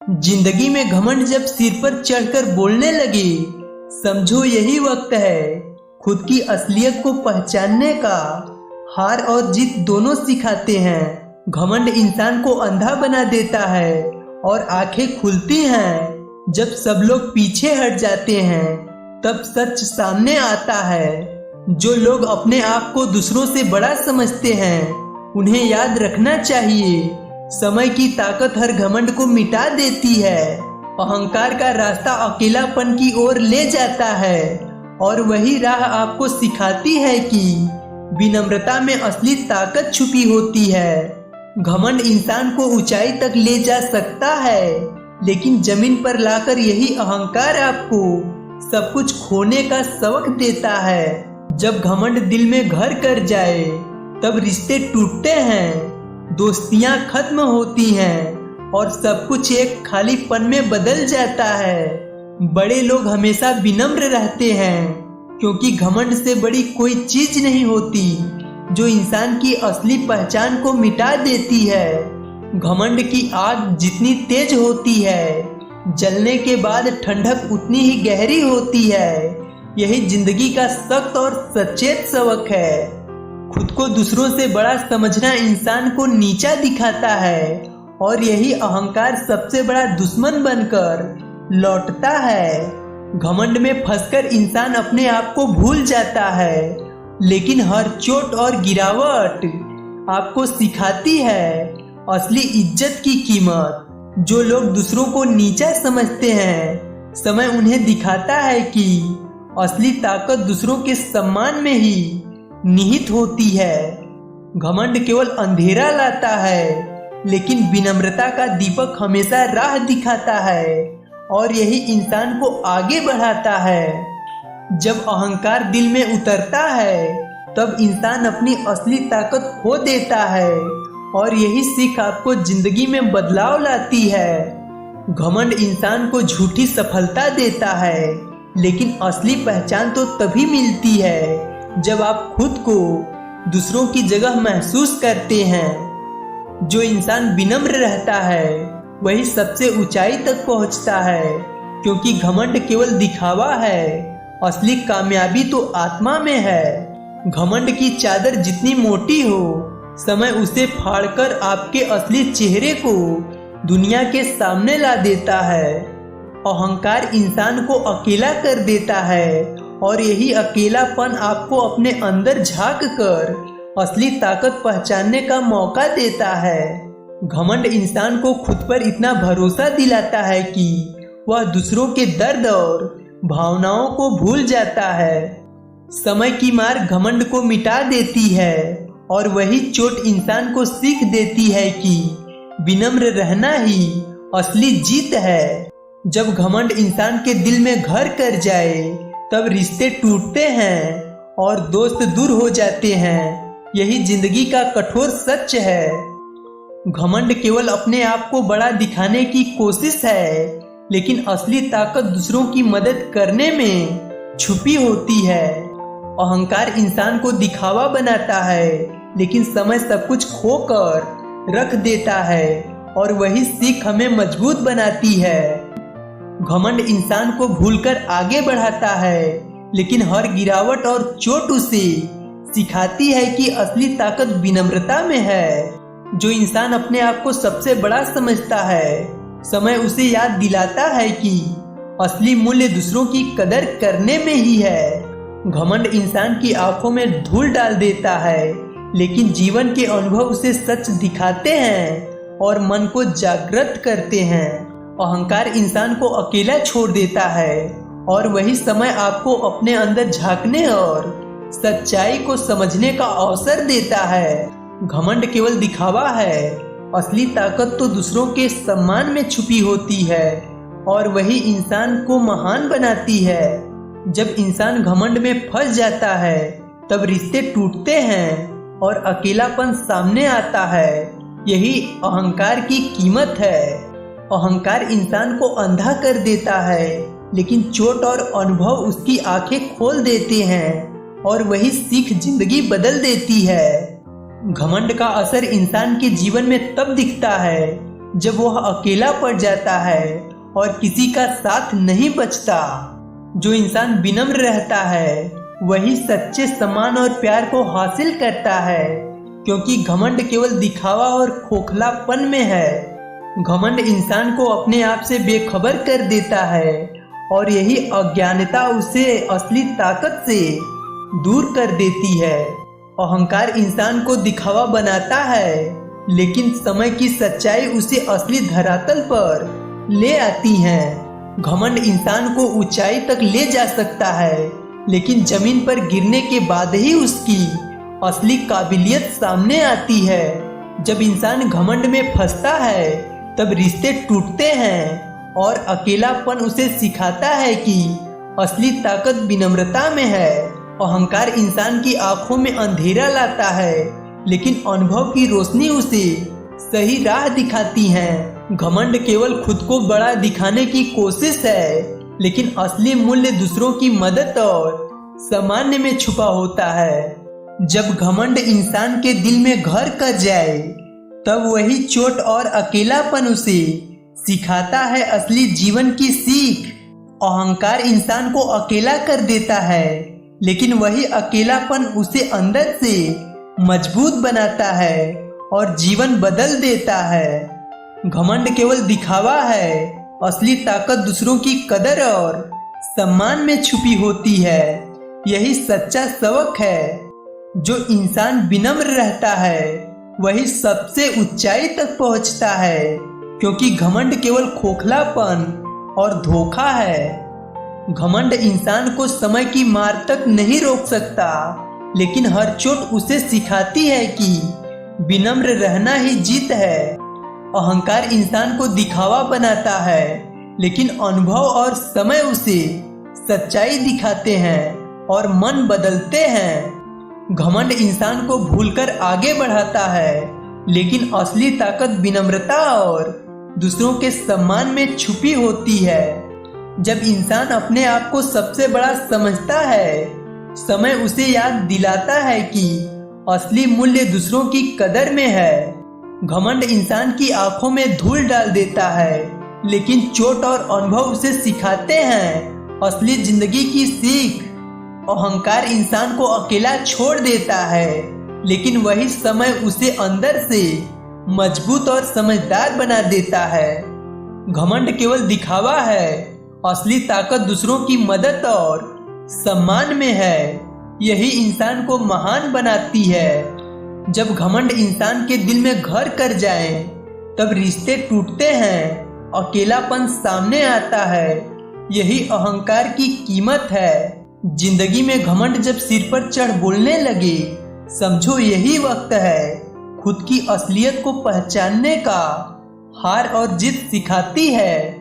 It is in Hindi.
जिंदगी में घमंड जब सिर पर चढ़कर बोलने लगे, समझो यही वक्त है खुद की असलियत को पहचानने का। हार और जीत दोनों सिखाते हैं। घमंड इंसान को अंधा बना देता है और आंखें खुलती हैं जब सब लोग पीछे हट जाते हैं, तब सच सामने आता है। जो लोग अपने आप को दूसरों से बड़ा समझते हैं, उन्हें याद रखना चाहिए, समय की ताकत हर घमंड को मिटा देती है। अहंकार का रास्ता अकेलापन की ओर ले जाता है और वही राह आपको सिखाती है कि विनम्रता में असली ताकत छुपी होती है। घमंड इंसान को ऊंचाई तक ले जा सकता है, लेकिन जमीन पर लाकर यही अहंकार आपको सब कुछ खोने का सबक देता है। जब घमंड दिल में घर कर जाए, तब रिश्ते टूटते हैं, दोस्तियां खत्म होती हैं और सब कुछ एक खालीपन में बदल जाता है। बड़े लोग हमेशा विनम्र रहते हैं, क्योंकि घमंड से बड़ी कोई चीज नहीं होती जो इंसान की असली पहचान को मिटा देती है। घमंड की आग जितनी तेज होती है, जलने के बाद ठंडक उतनी ही गहरी होती है। यही जिंदगी का सख्त और सचेत सबक है। खुद को दूसरों से बड़ा समझना इंसान को नीचा दिखाता है और यही अहंकार सबसे बड़ा दुश्मन बनकर लौटता है। घमंड में फंसकर इंसान अपने आप को भूल जाता है, लेकिन हर चोट और गिरावट आपको सिखाती है असली इज्जत की कीमत। जो लोग दूसरों को नीचा समझते हैं, समय उन्हें दिखाता है कि असली ताकत दूसरों के सम्मान में ही निहित होती है। घमंड केवल अंधेरा लाता है, लेकिन विनम्रता का दीपक हमेशा राह दिखाता है और यही इंसान को आगे बढ़ाता है। जब अहंकार दिल में उतरता है, तब इंसान अपनी असली ताकत खो देता है और यही सीख आपको जिंदगी में बदलाव लाती है। घमंड इंसान को झूठी सफलता देता है, लेकिन असली पहचान तो तभी मिलती है जब आप खुद को दूसरों की जगह महसूस करते हैं। जो इंसान विनम्र रहता है, वही सबसे ऊंचाई तक पहुंचता है, क्योंकि घमंड केवल दिखावा है, असली कामयाबी तो आत्मा में है। घमंड की चादर जितनी मोटी हो, समय उसे फाड़कर आपके असली चेहरे को दुनिया के सामने ला देता है। अहंकार इंसान को अकेला कर देता है और यही अकेलापन आपको अपने अंदर झांक कर असली ताकत पहचानने का मौका देता है। घमंड इंसान को खुद पर इतना भरोसा दिलाता है कि वह दूसरों के दर्द और भावनाओं को भूल जाता है। समय की मार घमंड को मिटा देती है और वही चोट इंसान को सीख देती है कि विनम्र रहना ही असली जीत है। जब घमंड इंसान के दिल में घर कर जाए, तब रिश्ते टूटते हैं और दोस्त दूर हो जाते हैं। यही जिंदगी का कठोर सच है। घमंड केवल अपने आप को बड़ा दिखाने की कोशिश है, लेकिन असली ताकत दूसरों की मदद करने में छुपी होती है। अहंकार इंसान को दिखावा बनाता है, लेकिन समय सब कुछ खोकर रख देता है और वही सीख हमें मजबूत बनाती है। घमंड इंसान को भूलकर आगे बढ़ाता है, लेकिन हर गिरावट और चोट उसे सिखाती है कि असली ताकत विनम्रता में है। जो इंसान अपने आप को सबसे बड़ा समझता है, समय उसे याद दिलाता है कि असली मूल्य दूसरों की कदर करने में ही है। घमंड इंसान की आंखों में धूल डाल देता है, लेकिन जीवन के अनुभव उसे सच दिखाते हैं और मन को जागृत करते हैं। अहंकार इंसान को अकेला छोड़ देता है और वही समय आपको अपने अंदर झांकने और सच्चाई को समझने का अवसर देता है। घमंड केवल दिखावा है, असली ताकत तो दूसरों के सम्मान में छुपी होती है और वही इंसान को महान बनाती है। जब इंसान घमंड में फंस जाता है, तब रिश्ते टूटते हैं और अकेलापन सामने आता है। यही अहंकार की कीमत है। अहंकार इंसान को अंधा कर देता है, लेकिन चोट और अनुभव उसकी आंखें खोल देते हैं और वही सीख जिंदगी बदल देती है। घमंड का असर इंसान के जीवन में तब दिखता है जब वह अकेला पड़ जाता है और किसी का साथ नहीं बचता। जो इंसान विनम्र रहता है वही सच्चे सम्मान और प्यार को हासिल करता है, क्योंकि घमंड केवल दिखावा और खोखलापन में है। घमंड इंसान को अपने आप से बेखबर कर देता है और यही अज्ञानता उसे असली ताकत से दूर कर देती है। अहंकार इंसान को दिखावा बनाता है, लेकिन समय की सच्चाई उसे असली धरातल पर ले आती है। घमंड इंसान को ऊंचाई तक ले जा सकता है, लेकिन जमीन पर गिरने के बाद ही उसकी असली काबिलियत सामने आती है। जब इंसान घमंड में फंसता है तब रिश्ते टूटते हैं और अकेलापन उसे सिखाता है कि असली ताकत विनम्रता में है। अहंकार इंसान की आंखों में अंधेरा लाता है, लेकिन अनुभव की रोशनी उसे सही राह दिखाती है। घमंड केवल खुद को बड़ा दिखाने की कोशिश है, लेकिन असली मूल्य दूसरों की मदद और सामान्य में छुपा होता है। जब घमंड इंसान के दिल में घर कर जाए तब वही चोट और अकेलापन उसे सिखाता है असली जीवन की सीख। अहंकार इंसान को अकेला कर देता है, लेकिन वही अकेलापन उसे अंदर से मजबूत बनाता है और जीवन बदल देता है। घमंड केवल दिखावा है, असली ताकत दूसरों की कदर और सम्मान में छुपी होती है। यही सच्चा सबक है। जो इंसान विनम्र रहता है वही सबसे ऊंचाई तक पहुंचता है, क्योंकि घमंड केवल खोखलापन और धोखा है। घमंड इंसान को समय की मार तक नहीं रोक सकता, लेकिन हर चोट उसे सिखाती है कि विनम्र रहना ही जीत है। अहंकार इंसान को दिखावा बनाता है, लेकिन अनुभव और समय उसे सच्चाई दिखाते हैं और मन बदलते हैं। घमंड इंसान को भूलकर आगे बढ़ाता है, लेकिन असली ताकत विनम्रता और दूसरों के सम्मान में छुपी होती है। जब इंसान अपने आप को सबसे बड़ा समझता है, समय उसे याद दिलाता है कि असली मूल्य दूसरों की कदर में है। घमंड इंसान की आंखों में धूल डाल देता है, लेकिन चोट और अनुभव उसे सिखाते हैं असली जिंदगी की सीख। अहंकार इंसान को अकेला छोड़ देता है, लेकिन वही समय उसे अंदर से मजबूत और समझदार बना देता है। घमंड केवल दिखावा है, असली ताकत दूसरों की मदद और सम्मान में है। यही इंसान को महान बनाती है। जब घमंड इंसान के दिल में घर कर जाए तब रिश्ते टूटते हैं, अकेलापन सामने आता है। यही अहंकार की कीमत है। जिंदगी में घमंड जब सिर पर चढ़ बोलने लगे, समझो यही वक्त है। खुद की असलियत को पहचानने का हार और जीत सिखाती है।